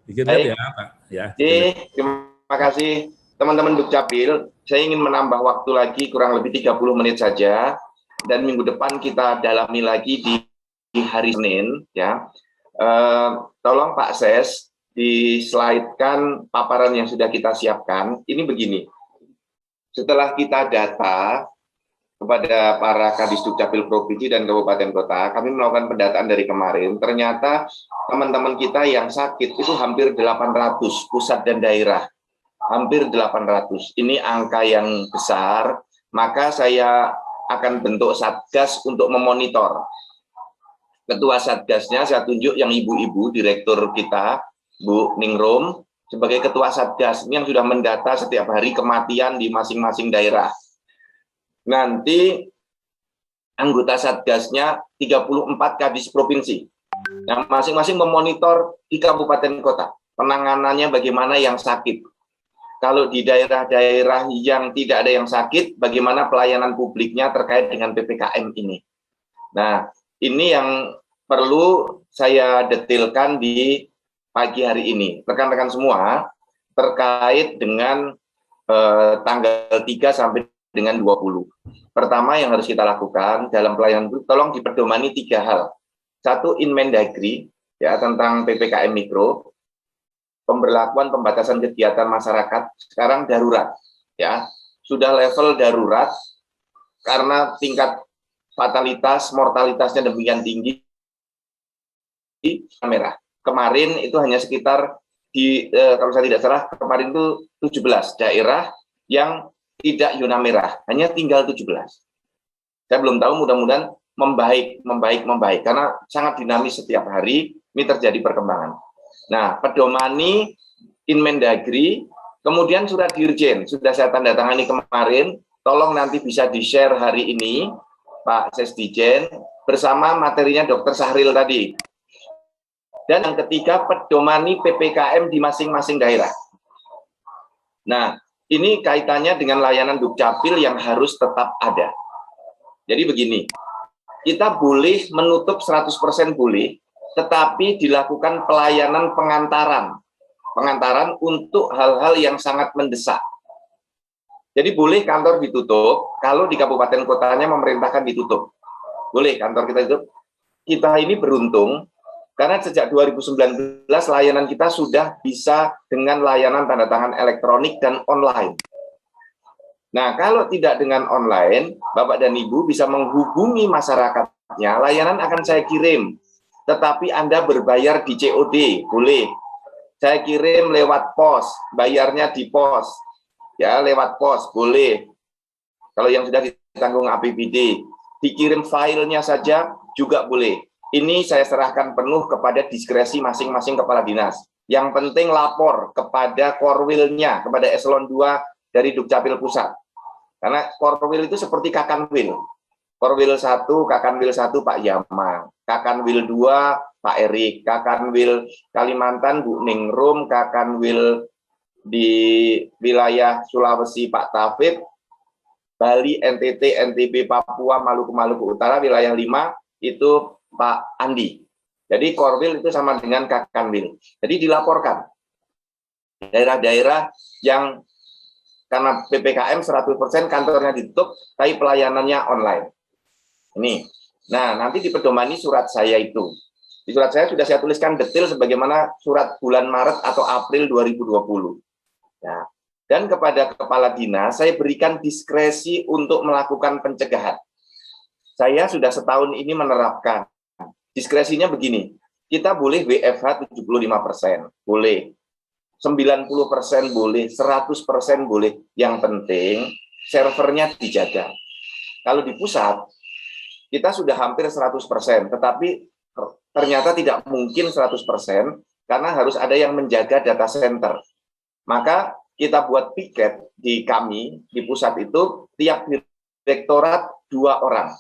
Dikit lihat Baik, ya, Pak. Ya, dikit lihat. terima kasih teman-teman Dukcapil. Saya ingin menambah waktu lagi kurang lebih 30 menit saja, dan minggu depan kita dalami lagi di hari Senin. Ya, tolong Pak Ses di-slide-kan paparan yang sudah kita siapkan. Ini begini, setelah kita data kepada para Kadis Dukcapil Provinsi dan Kabupaten Kota, kami melakukan pendataan dari kemarin. Ternyata teman-teman kita yang sakit itu hampir 800, pusat dan daerah. Hampir 800. Ini angka yang besar, maka saya akan bentuk Satgas untuk memonitor. Ketua Satgasnya saya tunjuk yang ibu-ibu, direktur kita, Bu Ningrum, sebagai ketua Satgas. Ini yang sudah mendata setiap hari kematian di masing-masing daerah. Nanti anggota Satgasnya 34 Kadis Provinsi, yang masing-masing memonitor di kabupaten kota. Penanganannya bagaimana yang sakit. Kalau di daerah-daerah yang tidak ada yang sakit, bagaimana pelayanan publiknya terkait dengan PPKM ini. Nah, ini yang perlu saya detailkan di pagi hari ini. Rekan-rekan semua, terkait dengan tanggal 3 sampai dengan 20. Pertama yang harus kita lakukan dalam pelayanan publik, tolong dipedomani 3 hal. Satu, Inmendagri, ya, tentang PPKM Mikro, pemberlakuan pembatasan kegiatan masyarakat sekarang darurat, ya, sudah level darurat karena tingkat fatalitas, mortalitasnya demikian tinggi di merah. Kemarin itu hanya sekitar kalau saya tidak salah kemarin itu 17 daerah yang tidak zona merah, hanya tinggal 17. Saya belum tahu, mudah-mudahan membaik karena sangat dinamis setiap hari ini terjadi perkembangan. Nah, pedomani Inmendagri, kemudian surat Dirjen sudah saya tanda tangani kemarin, tolong nanti bisa di-share hari ini Pak Sesdijen bersama materinya Dr. Sahril tadi. Dan yang ketiga, pedomani PPKM di masing-masing daerah. Nah, ini kaitannya dengan layanan Dukcapil yang harus tetap ada. Jadi begini, kita boleh menutup 100% boleh, tetapi dilakukan pelayanan pengantaran untuk hal-hal yang sangat mendesak. Jadi boleh kantor ditutup, kalau di kabupaten kotanya memerintahkan ditutup. Boleh kantor kita tutup. Kita ini beruntung, karena sejak 2019 layanan kita sudah bisa dengan layanan tanda tangan elektronik dan online. Nah, kalau tidak dengan online, Bapak dan Ibu bisa menghubungi masyarakatnya, layanan akan saya kirim. Tetapi Anda berbayar di COD, boleh. Saya kirim lewat pos, bayarnya di pos. Ya, lewat pos, boleh. Kalau yang sudah ditanggung APBD, dikirim filenya saja juga boleh. Ini saya serahkan penuh kepada diskresi masing-masing kepala dinas. Yang penting lapor kepada korwilnya, kepada eselon 2 dari Dukcapil Pusat. Karena korwil itu seperti kakanwil. Korwil 1, kakanwil 1 Pak Yama, kakanwil 2 Pak Erik, kakanwil Kalimantan Bu Ningrum, kakanwil di wilayah Sulawesi Pak Taufik, Bali, NTT, NTB, Papua, Maluku Utara, wilayah 5 itu Pak Andi. Jadi korwil itu sama dengan kakanwil. Jadi dilaporkan daerah-daerah yang karena PPKM 100% kantornya ditutup, tapi pelayanannya online. Ini. Nah, nanti dipedomani surat saya itu. Di surat saya sudah saya tuliskan detail sebagaimana surat bulan Maret atau April 2020. Ya. Dan kepada kepala dinas, saya berikan diskresi untuk melakukan pencegahan. Saya sudah setahun ini menerapkan. Diskresinya begini, kita boleh WFH 75%, boleh. 90% boleh, 100% boleh. Yang penting servernya dijaga. Kalau di pusat, kita sudah hampir 100%, tetapi ternyata tidak mungkin 100% karena harus ada yang menjaga data center. Maka kita buat piket di kami, di pusat itu, tiap direktorat 2 orang.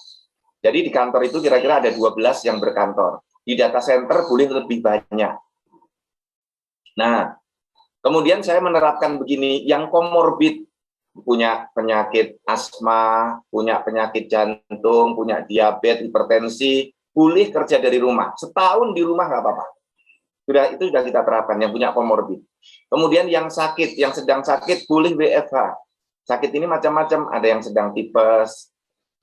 Jadi di kantor itu kira-kira ada 12 yang berkantor. Di data center boleh lebih banyak. Nah, kemudian saya menerapkan begini, yang komorbid, punya penyakit asma, punya penyakit jantung, punya diabetes, hipertensi, boleh kerja dari rumah. Setahun di rumah nggak apa-apa. Itu sudah kita terapkan yang punya komorbid. Kemudian yang sakit, yang sedang sakit boleh WFH. Sakit ini macam-macam, ada yang sedang tipes,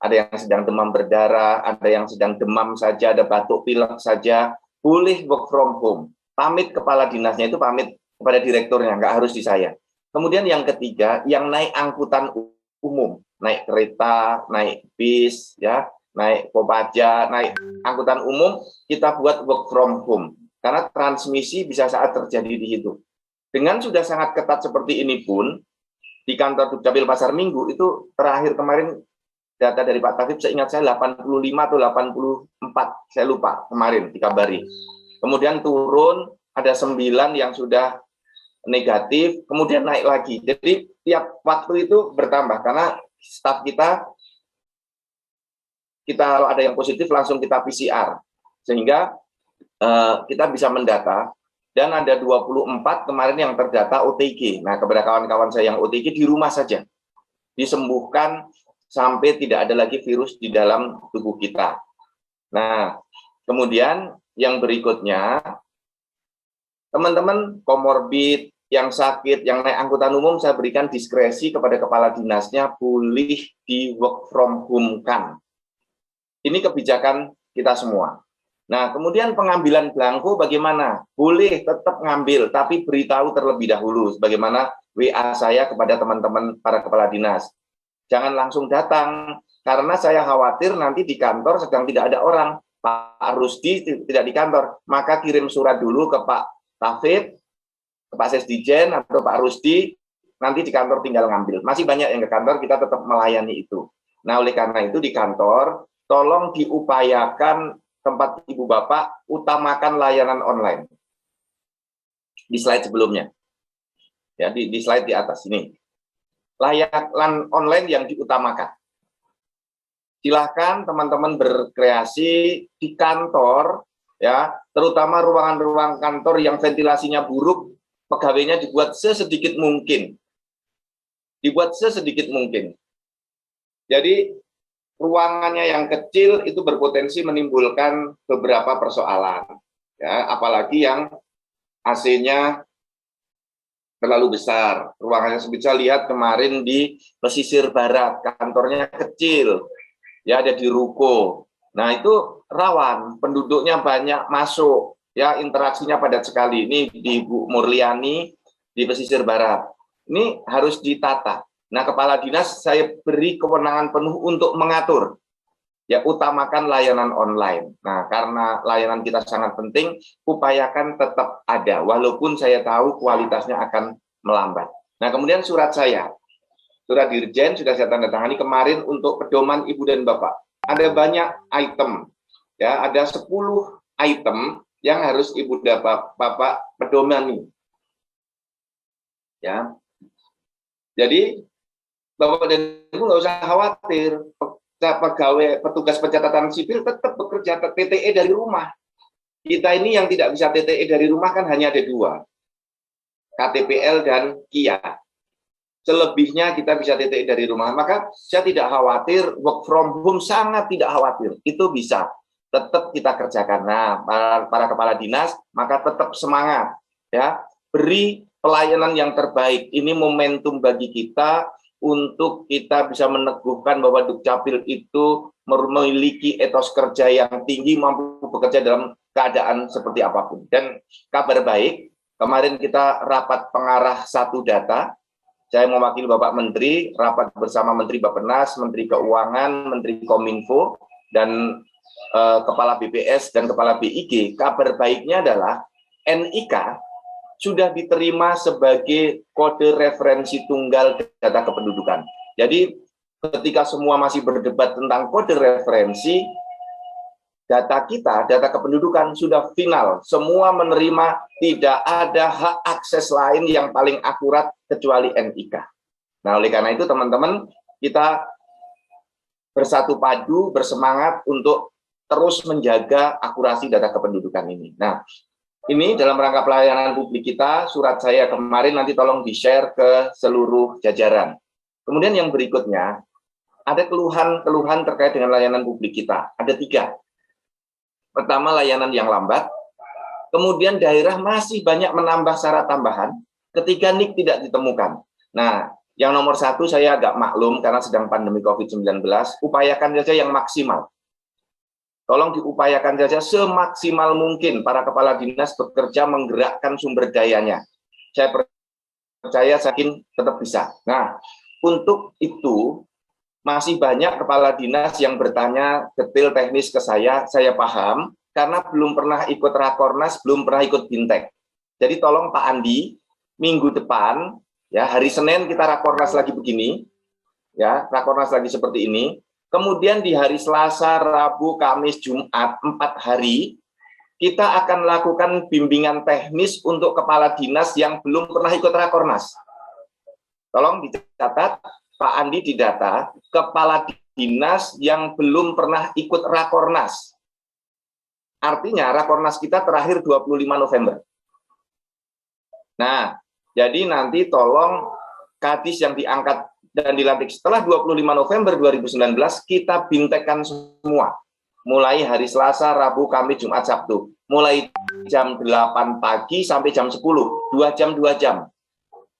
ada yang sedang demam berdarah, ada yang sedang demam saja, ada batuk pilek saja, boleh work from home. Pamit kepala dinasnya itu pamit kepada direkturnya, nggak harus di saya. Kemudian yang ketiga, yang naik angkutan umum, naik kereta, naik bis, ya, naik Kopaja, naik angkutan umum, kita buat work from home. Karena transmisi bisa saat terjadi di situ. Dengan sudah sangat ketat seperti ini pun, di kantor Dukcapil Pasar Minggu, itu terakhir kemarin, data dari Pak Tafib, seingat saya 85 atau 84, saya lupa kemarin dikabari. Kemudian turun, ada 9 yang sudah negatif, kemudian naik lagi. Jadi tiap waktu itu bertambah, karena staf kita kalau ada yang positif langsung kita PCR. Sehingga kita bisa mendata, dan ada 24 kemarin yang terdata OTG. Nah, kepada kawan-kawan saya yang OTG di rumah saja, disembuhkan sampai tidak ada lagi virus di dalam tubuh kita. Nah, kemudian yang berikutnya, teman-teman komorbid, yang sakit, yang naik angkutan umum, saya berikan diskresi kepada kepala dinasnya, boleh di work from home-kan. Ini kebijakan kita semua. Nah, kemudian pengambilan belangko bagaimana? Boleh tetap ngambil, tapi beritahu terlebih dahulu, sebagaimana WA saya kepada teman-teman para kepala dinas. Jangan langsung datang, karena saya khawatir nanti di kantor sedang tidak ada orang. Pak Rusdi tidak di kantor, maka kirim surat dulu ke Pak Tafid, ke Pak Sesdijen, atau Pak Rusdi, nanti di kantor tinggal ngambil. Masih banyak yang ke kantor, kita tetap melayani itu. Nah, oleh karena itu di kantor, tolong diupayakan tempat Ibu Bapak, utamakan layanan online. Di slide sebelumnya. Ya, di slide di atas ini. Layanan online yang diutamakan. Silahkan teman-teman berkreasi di kantor, ya, terutama ruangan-ruangan kantor yang ventilasinya buruk, pegawainya dibuat sesedikit mungkin. Dibuat sesedikit mungkin. Jadi, ruangannya yang kecil itu berpotensi menimbulkan beberapa persoalan, ya, apalagi yang AC-nya terlalu besar. Ruangannya bisa lihat kemarin di pesisir barat, kantornya kecil, ya, ada di ruko. Nah, itu rawan, penduduknya banyak masuk, ya, interaksinya padat sekali. Ini di Bu Murliani di pesisir barat. Ini harus ditata. Nah, kepala dinas saya beri kewenangan penuh untuk mengatur. Ya, utamakan layanan online. Nah, karena layanan kita sangat penting, upayakan tetap ada, walaupun saya tahu kualitasnya akan melambat. Nah, kemudian surat saya, surat Dirjen sudah saya tanda tangani kemarin untuk pedoman Ibu dan Bapak. Ada banyak item, ya, ada 10 item yang harus Ibu dan Bapak pedomani. Ya, jadi Bapak dan Ibu nggak usah khawatir, pegawai petugas pencatatan sipil tetap bekerja TTE dari rumah. Kita ini yang tidak bisa TTE dari rumah kan hanya ada 2, KTPL dan KIA. Selebihnya kita bisa TTE dari rumah. Maka saya tidak khawatir, work from home sangat tidak khawatir. Itu bisa, tetap kita kerjakan. Nah, para kepala dinas, maka tetap semangat, ya, beri pelayanan yang terbaik. Ini momentum bagi kita untuk kita bisa meneguhkan bahwa Dukcapil itu memiliki etos kerja yang tinggi, mampu bekerja dalam keadaan seperti apapun. Dan kabar baik, kemarin kita rapat pengarah 1 data, saya mewakili Bapak Menteri, rapat bersama Menteri Bappenas, Menteri Keuangan, Menteri Kominfo, dan Kepala BPS dan Kepala BIG. Kabar baiknya adalah NIK sudah diterima sebagai kode referensi tunggal data kependudukan. Jadi ketika semua masih berdebat tentang kode referensi, data kita, data kependudukan sudah final. Semua menerima, tidak ada hak akses lain yang paling akurat kecuali NIK. Nah, oleh karena itu teman-teman, kita bersatu padu, bersemangat untuk terus menjaga akurasi data kependudukan ini. Nah, ini dalam rangka pelayanan publik kita, surat saya kemarin nanti tolong di-share ke seluruh jajaran. Kemudian yang berikutnya, ada keluhan-keluhan terkait dengan layanan publik kita. Ada 3. Pertama, layanan yang lambat. kemudian daerah masih banyak menambah syarat tambahan ketika NIK tidak ditemukan. Nah, yang nomor satu saya agak maklum karena sedang pandemi COVID-19, upayakan saja yang maksimal. Tolong diupayakan saja semaksimal mungkin para kepala dinas bekerja menggerakkan sumber dayanya. Saya percaya yakin tetap bisa. Nah, untuk itu masih banyak kepala dinas yang bertanya detail teknis ke saya paham, karena belum pernah ikut Rakornas, belum pernah ikut Bintek. Jadi tolong Pak Andi, minggu depan, ya hari Senin kita Rakornas lagi begini, ya Rakornas lagi seperti ini, kemudian di hari Selasa, Rabu, Kamis, Jumat, 4 hari, kita akan lakukan bimbingan teknis untuk kepala dinas yang belum pernah ikut Rakornas. Tolong dicatat, Pak Andi didata, kepala dinas yang belum pernah ikut Rakornas. Artinya Rakornas kita terakhir 25 November. Nah, jadi nanti tolong Kadis yang diangkat dan dilantik setelah 25 November 2019, kita bintekkan semua. Mulai hari Selasa, Rabu, Kamis, Jumat, Sabtu. Mulai jam 8 pagi sampai jam 10. 2 jam, 2 jam.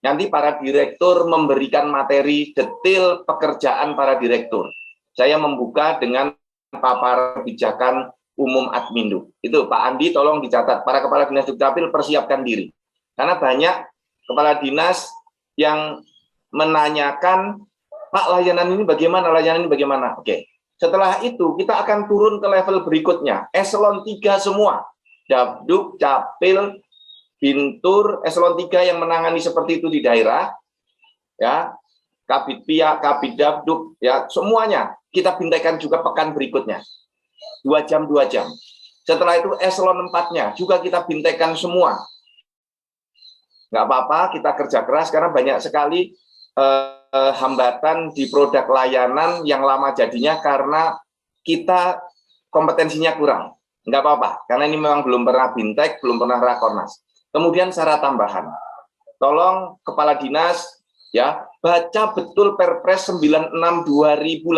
Nanti para direktur memberikan materi detail pekerjaan para direktur. Saya membuka dengan paparan kebijakan umum Admindu. Itu Pak Andi tolong dicatat. Para kepala dinas Dukcapil persiapkan diri. Karena banyak kepala dinas yang menanyakan, Pak layanan ini bagaimana, layanan ini bagaimana. Oke. Setelah itu kita akan turun ke level berikutnya. Eselon 3 semua. Dabduk, Capil, Bintur, eselon 3 yang menangani seperti itu di daerah, ya, Kabid Pia, Kabid Dabduk, ya, semuanya kita bintekan juga pekan berikutnya. 2 jam, 2 jam. Setelah itu eselon 4-nya juga kita bintekan semua. Nggak apa-apa, kita kerja keras karena banyak sekali hambatan di produk layanan yang lama jadinya karena kita kompetensinya kurang. Nggak apa-apa, karena ini memang belum pernah bintek, belum pernah Rakornas. Kemudian syarat tambahan. Tolong kepala dinas ya baca betul Perpres 96 2018.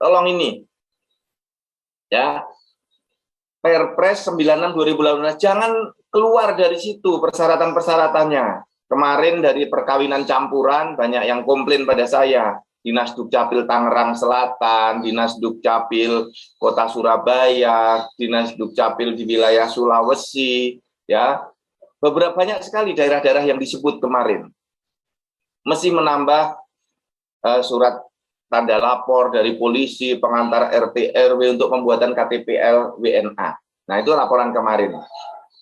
Tolong ini. Ya. Perpres 96 2018 jangan keluar dari situ persyaratan-persyaratannya. Kemarin dari perkawinan campuran banyak yang komplain pada saya. Dinas Dukcapil Tangerang Selatan, Dinas Dukcapil Kota Surabaya, Dinas Dukcapil di wilayah Sulawesi, ya. Beberapa banyak sekali daerah-daerah yang disebut kemarin. Mesti menambah surat tanda lapor dari polisi, pengantar RT RW untuk pembuatan KTPL WNA. Nah, itu laporan kemarin.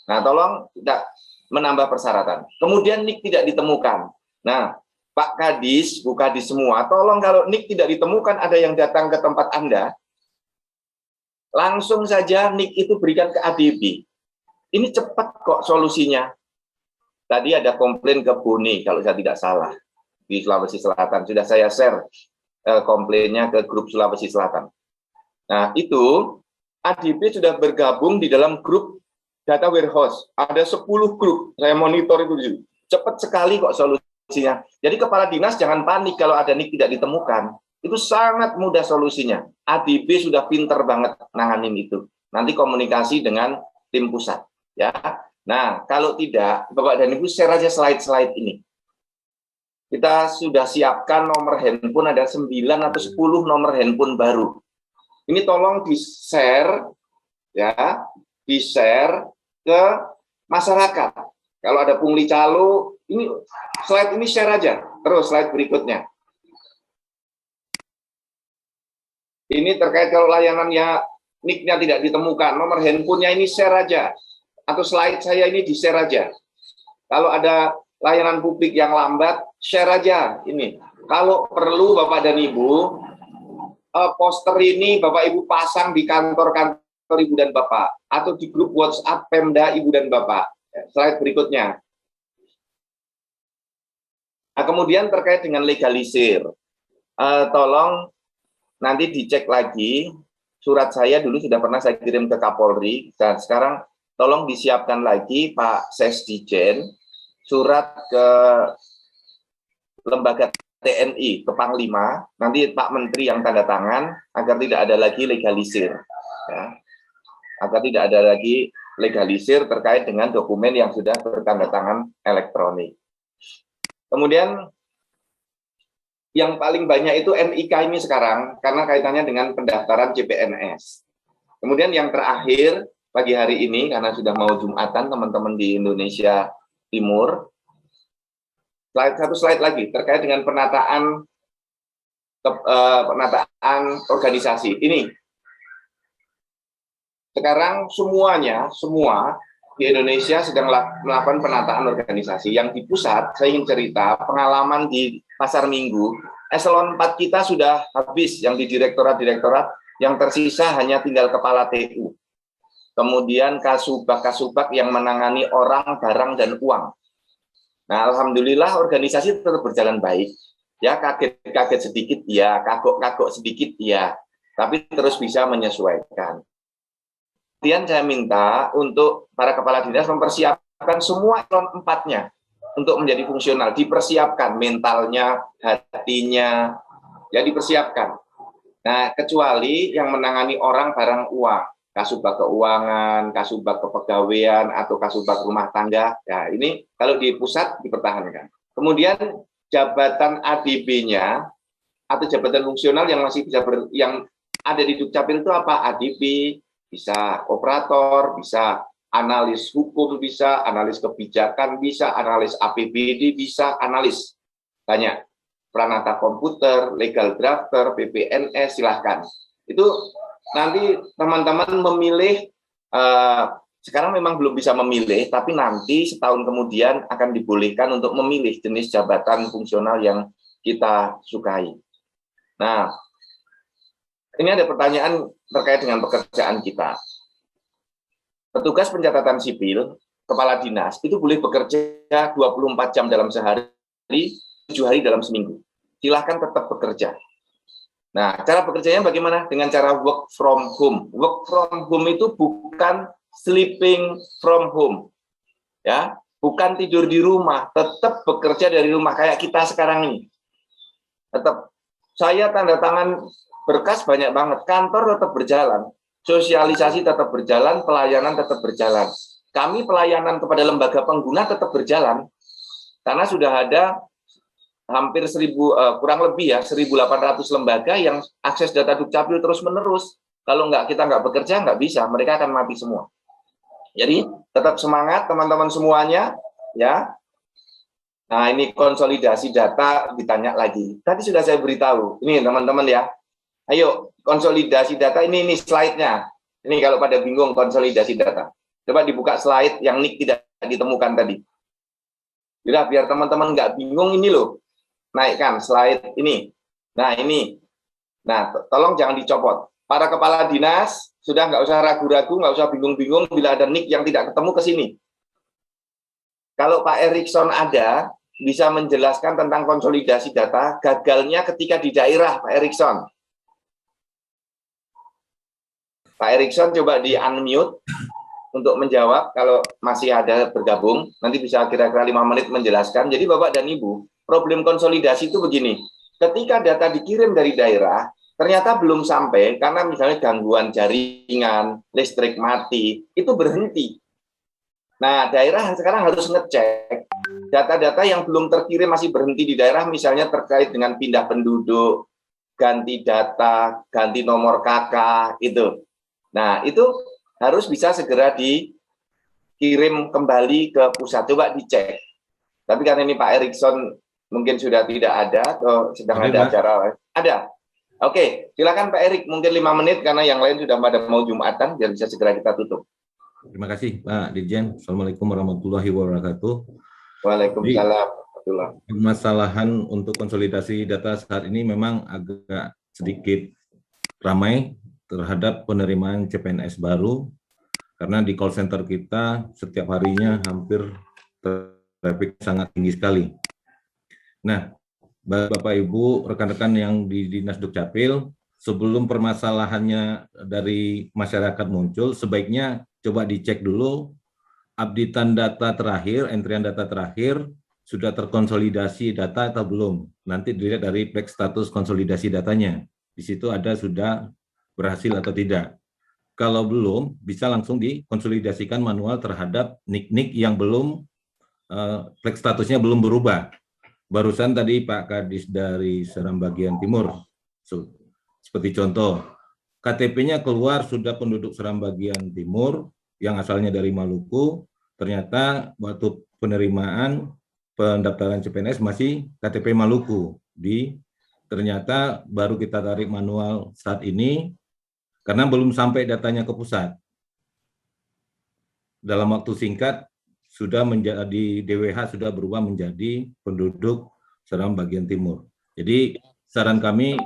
Nah, tolong tidak menambah persyaratan. Kemudian NIK tidak ditemukan. Nah, Pak Kadis, Bu Kadis semua, tolong kalau NIK tidak ditemukan ada yang datang ke tempat Anda, langsung saja NIK itu berikan ke ADB. Ini cepat kok solusinya. Tadi ada komplain ke Boni, kalau saya tidak salah, di Sulawesi Selatan. Sudah saya share komplainnya ke grup Sulawesi Selatan. Nah, itu ADB sudah bergabung di dalam grup data warehouse. Ada 10 grup, saya monitor itu. Cepat sekali kok solusinya. Jadi kepala dinas jangan panik kalau ada NIK tidak ditemukan. Itu sangat mudah solusinya. ADB sudah pinter banget nanganin itu. Nanti komunikasi dengan tim pusat. Ya. Nah, kalau tidak, Bapak dan Ibu share aja slide-slide ini. Kita sudah siapkan nomor handphone, ada 9 atau 10 nomor handphone baru. Ini tolong di-share, ya, di-share ke masyarakat. Kalau ada pungli calo, ini slide ini share aja. Terus slide berikutnya. Ini terkait kalau layanannya NIK-nya tidak ditemukan, nomor handphonenya ini share aja. Atau slide saya ini di-share aja. Kalau ada layanan publik yang lambat, share aja ini. Kalau perlu Bapak dan Ibu, poster ini Bapak Ibu pasang di kantor-kantor Ibu dan Bapak, atau di grup WhatsApp Pemda Ibu dan Bapak. Slide berikutnya. Nah, kemudian terkait dengan legalisir, tolong nanti dicek lagi, surat saya dulu sudah pernah saya kirim ke Kapolri, dan sekarang tolong disiapkan lagi Pak Sesdijen, surat ke lembaga TNI, ke Panglima, nanti Pak Menteri yang tanda tangan, agar tidak ada lagi legalisir. Ya. Agar tidak ada lagi legalisir terkait dengan dokumen yang sudah bertanda tangan elektronik. Kemudian yang paling banyak itu NIK ini sekarang karena kaitannya dengan pendaftaran CPNS. Kemudian yang terakhir pagi hari ini karena sudah mau Jumatan teman-teman di Indonesia Timur, satu slide lagi terkait dengan penataan organisasi. Ini sekarang semua di Indonesia sedang melakukan penataan organisasi. Yang di pusat, saya ingin cerita pengalaman di Pasar Minggu, eselon 4 kita sudah habis, yang di direktorat-direktorat, yang tersisa hanya tinggal kepala TU. Kemudian kasubag yang menangani orang, barang, dan uang. Nah, alhamdulillah organisasi tetap berjalan baik. Ya, kaget-kaget sedikit, ya, kagok-kagok sedikit, ya. Tapi terus bisa menyesuaikan. Kemudian saya minta untuk para kepala dinas mempersiapkan semua eselon 4-nya untuk menjadi fungsional, dipersiapkan mentalnya, hatinya, ya dipersiapkan. Nah, kecuali yang menangani orang, barang, uang, kasubag keuangan, kasubag kepegawaian, atau kasubag rumah tangga, ya ini kalau di pusat dipertahankan. Kemudian jabatan ADB-nya atau jabatan fungsional yang masih bisa yang ada di Dukcapil itu apa? ADB, bisa operator, bisa analis hukum, bisa analis kebijakan, bisa analis APBD, bisa analis banyak, peranata komputer, legal drafter, PPNS, silahkan. Itu nanti teman-teman memilih, sekarang memang belum bisa memilih, tapi nanti setahun kemudian akan dibolehkan untuk memilih jenis jabatan fungsional yang kita sukai. Nah, ini ada pertanyaan terkait dengan pekerjaan kita. Petugas pencatatan sipil, kepala dinas, itu boleh bekerja 24 jam dalam sehari, 7 hari dalam seminggu. Silahkan tetap bekerja. Nah, cara bekerjanya bagaimana? Dengan cara work from home. Work from home itu bukan sleeping from home. Ya, bukan tidur di rumah, tetap bekerja dari rumah kayak kita sekarang ini. Tetap saya tanda tangan berkas banyak banget, kantor tetap berjalan, sosialisasi tetap berjalan, pelayanan tetap berjalan. Kami pelayanan kepada lembaga pengguna tetap berjalan, karena sudah ada hampir kurang lebih ya 1.800 lembaga yang akses data Dukcapil terus-menerus. Kalau kita nggak bekerja, nggak bisa, mereka akan mati semua. Jadi tetap semangat teman-teman semuanya, ya. Nah, ini konsolidasi data ditanya lagi. Tadi sudah saya beritahu. Ini teman-teman ya. Ayo, konsolidasi data, ini slide-nya. Ini kalau pada bingung konsolidasi data. Coba dibuka slide yang Nick tidak ditemukan tadi. Jadi biar teman-teman nggak bingung, ini loh. Naikkan slide ini. Nah, ini. Nah, tolong jangan dicopot. Para kepala dinas, sudah nggak usah ragu-ragu, nggak usah bingung-bingung bila ada Nick yang tidak ketemu ke sini. Kalau Pak Erikson ada, bisa menjelaskan tentang konsolidasi data, gagalnya ketika di daerah, Pak Erikson. Pak Erikson coba di-unmute untuk menjawab kalau masih ada bergabung. Nanti bisa kira-kira 5 menit menjelaskan. Jadi Bapak dan Ibu, problem konsolidasi itu begini. Ketika data dikirim dari daerah, ternyata belum sampai karena misalnya gangguan jaringan, listrik mati, itu berhenti. Nah, daerah sekarang harus ngecek data-data yang belum terkirim masih berhenti di daerah, misalnya terkait dengan pindah penduduk, ganti data, ganti nomor KK, itu. Nah, itu harus bisa segera dikirim kembali ke pusat. Coba dicek. Tapi karena ini Pak Erikson mungkin sudah tidak ada, atau sedang ada acara lain. Ada. Oke, silakan Pak Erik, mungkin 5 menit karena yang lain sudah pada mau Jumatan, biar bisa segera kita tutup. Terima kasih Pak Dirjen. Assalamualaikum warahmatullahi wabarakatuh. Waalaikumsalam. Permasalahan untuk konsolidasi data saat ini memang agak sedikit ramai terhadap penerimaan CPNS baru, karena di call center kita setiap harinya hampir traffic sangat tinggi sekali. Nah, Bapak Ibu, rekan-rekan yang di Dinas Dukcapil, sebelum permasalahannya dari masyarakat muncul, sebaiknya coba dicek dulu updatean data terakhir, entrian data terakhir, sudah terkonsolidasi data atau belum. Nanti dilihat dari status konsolidasi datanya. Di situ ada sudah berhasil atau tidak. kalau belum bisa langsung dikonsolidasikan manual terhadap nik-nik yang belum flag statusnya belum berubah. Barusan tadi Pak Kadis dari Seram bagian timur, seperti contoh, KTP-nya keluar sudah penduduk Seram bagian timur yang asalnya dari Maluku, ternyata waktu penerimaan pendaftaran CPNS masih KTP Maluku. Ternyata baru kita tarik manual saat ini karena belum sampai datanya ke pusat. Dalam waktu singkat sudah menjadi DWH sudah berubah menjadi penduduk Seram bagian timur. Jadi saran kami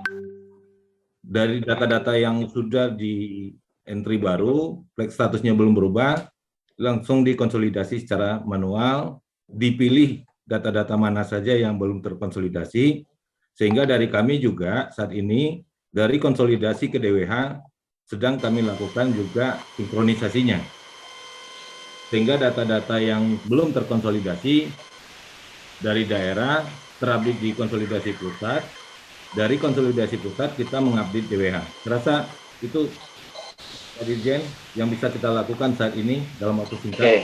dari data-data yang sudah di entry baru, flag statusnya belum berubah, langsung dikonsolidasi secara manual, dipilih data-data mana saja yang belum terkonsolidasi, sehingga dari kami juga saat ini dari konsolidasi ke DWH sedang kami lakukan juga sinkronisasinya. Sehingga data-data yang belum terkonsolidasi dari daerah terupdate di konsolidasi pusat, dari konsolidasi pusat kita mengupdate DWH. Serasa itu Pak Dirjen yang bisa kita lakukan saat ini dalam waktu singkat. Oke.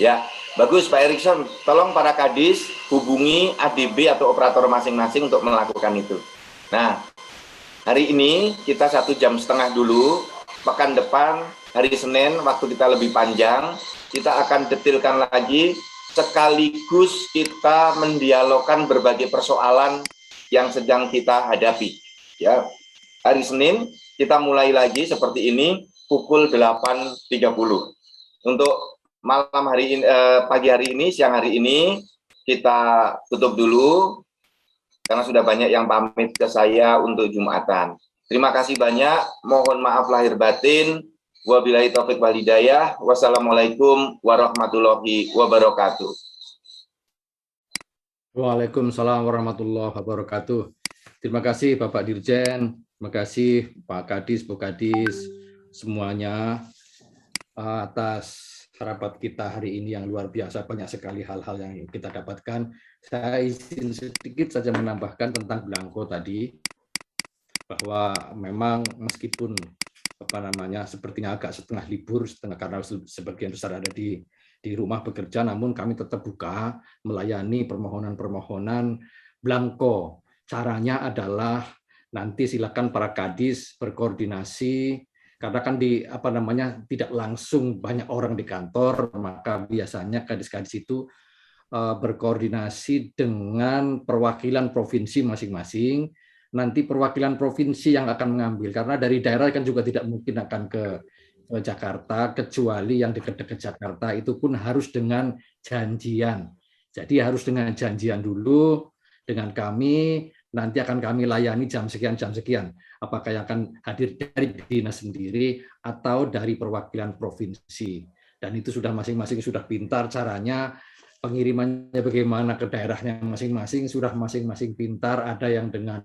Ya, bagus Pak Erikson. Tolong para kadis hubungi ADB atau operator masing-masing untuk melakukan itu. Nah, hari ini kita 1,5 jam dulu. Pekan depan hari Senin waktu kita lebih panjang, kita akan detailkan lagi sekaligus kita mendialogkan berbagai persoalan yang sedang kita hadapi. Ya, hari Senin kita mulai lagi seperti ini pukul 8.30. Untuk malam hari ini, pagi hari ini, siang hari ini kita tutup dulu karena sudah banyak yang pamit ke saya untuk Jumatan. Terima kasih banyak, mohon maaf lahir batin. Wabillahi taufik wal hidayah. Wassalamualaikum warahmatullahi wabarakatuh. Waalaikumsalam warahmatullahi wabarakatuh. Terima kasih Bapak Dirjen, terima kasih Pak Kadis, Bu Kadis, semuanya atas rapat kita hari ini yang luar biasa, banyak sekali hal-hal yang kita dapatkan. Saya izin sedikit saja menambahkan tentang belangko tadi, bahwa memang meskipun sepertinya agak setengah libur, karena sebagian besar ada di rumah bekerja, namun kami tetap buka melayani permohonan-permohonan belangko. Caranya adalah nanti silakan para kadis berkoordinasi, karena kan tidak langsung banyak orang di kantor, maka biasanya kadis-kadis itu berkoordinasi dengan perwakilan provinsi masing-masing. Nanti perwakilan provinsi yang akan mengambil, karena dari daerah kan juga tidak mungkin akan ke Jakarta, kecuali yang dekat-dekat Jakarta itu pun harus dengan janjian. Jadi harus dengan janjian dulu dengan kami, nanti akan kami layani jam sekian. Apakah yang akan hadir dari dinas sendiri atau dari perwakilan provinsi. Dan itu sudah masing-masing sudah pintar caranya, pengirimannya bagaimana ke daerahnya masing-masing, sudah masing-masing pintar, ada yang dengan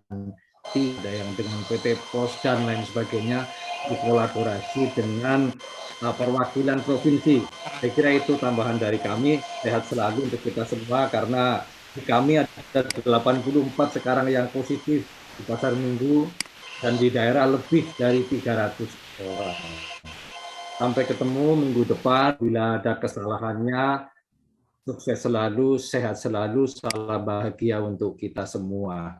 ada yang dengan PT Pos dan lain sebagainya, berkolaborasi dengan perwakilan provinsi. Saya kira itu tambahan dari kami. Sehat selalu untuk kita semua, karena di kami ada 84 sekarang yang positif di Pasar Minggu, dan di daerah lebih dari 300 orang. Sampai ketemu minggu depan. Bila ada kesalahannya, sukses selalu, sehat selalu, salam bahagia untuk kita semua.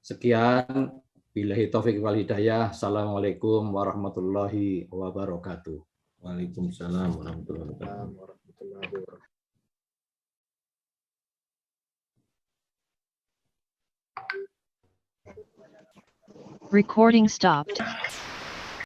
Sekian, billahi taufik wal hidayah. Assalamualaikum warahmatullahi wabarakatuh. Waalaikumsalam warahmatullahi wabarakatuh. Recording stopped.